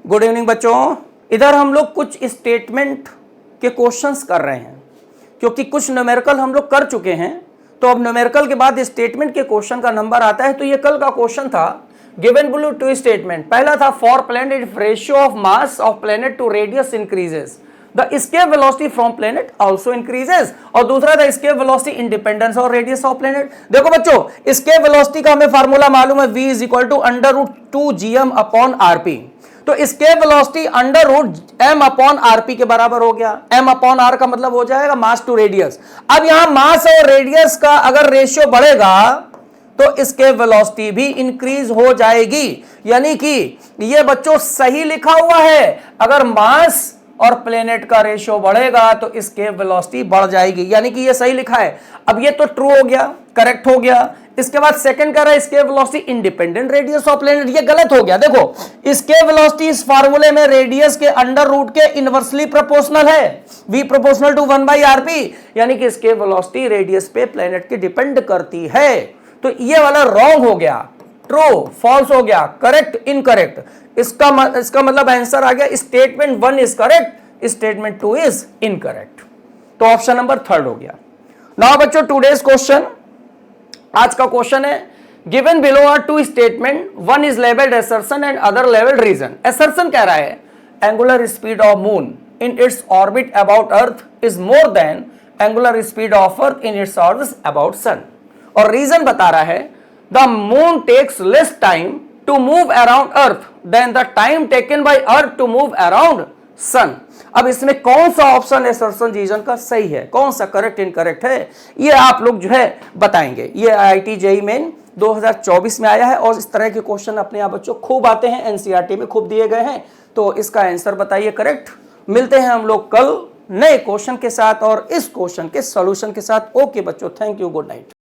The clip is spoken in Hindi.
गुड इवनिंग बच्चों। इधर हम लोग कुछ स्टेटमेंट के क्वेश्चंस कर रहे हैं क्योंकि कुछ न्यूमेरिकल हम लोग कर चुके हैं, तो अब न्यूमेरिकल के बाद स्टेटमेंट के क्वेश्चन का नंबर आता है। तो ये कल का क्वेश्चन था, गिवन बिलो टू स्टेटमेंट। पहला था for planet if ratio of mass of planet to radius increases the escape velocity from planet also increases, और दूसरा था escape velocity independence और radius of planet। देखो बच्चों, escape velocity का हमें फार्मूला मालूम है, v is equal to under root 2 gm upon rp। तो escape velocity under root m upon RP के बराबर हो गया। m अपॉन r का मतलब हो जाएगा मास टू रेडियस। अब यहां मास और रेडियस का अगर रेशियो बढ़ेगा तो escape velocity भी इंक्रीज हो जाएगी। यानी कि ये बच्चों सही लिखा हुआ है, अगर मास और प्लेनेट का रेशियो बढ़ेगा तो escape velocity बढ़ जाएगी, यानी कि ये सही लिखा है। अब ये तो ट्रू हो गया, करेक्ट हो गया। इसके बाद सेकंड कर रहा है escape velocity independent radius of planet, ये गलत हो गया। देखो escape velocity इस फार्मूले में रेडियस के अंडर रूट के इनवर्सली प्रोपोर्शनल है, v प्रोपोर्शनल टू 1/rp, यानी कि escape velocity रेडियस पे प्लेनेट की डिपेंड करती है। तो ये वाला रॉन्ग हो गया, ट्रू फॉल्स हो गया, करेक्ट इनकरेक्ट। इसका मतलब आंसर आ गया statement 1 is correct, statement 2 is incorrect. तो ऑप्शन नंबर 3 हो गया। नाउ बच्चों टुडेज क्वेश्चन, आज का क्वेश्चन है given below are two statement, one is labelled assertion and other labelled reason. Assertion कह रहा है angular speed of moon in its orbit about earth is more than angular speed of earth in its orbit about sun, और रीजन बता रहा है the moon takes less time to move around earth than the time taken by earth to move around sun. अब इसमें कौन सा ऑप्शन असर्शन रीजन का सही है, कौन सा करेक्ट इनकरेक्ट है, ये आप लोग जो है बताएंगे। ये IIT JEE मेन 2024 में आया है और इस तरह के क्वेश्चन अपने आप बच्चों खूब आते हैं, NCERT में खूब दिए गए हैं। तो इसका आंसर बताइए करेक्ट। मिलते हैं हम लोग कल नए क्वेश्चन के साथ और इस क्वेश्चन के सॉल्यूशन के साथ। ओके बच्चों, थैंक यू, गुड नाइट।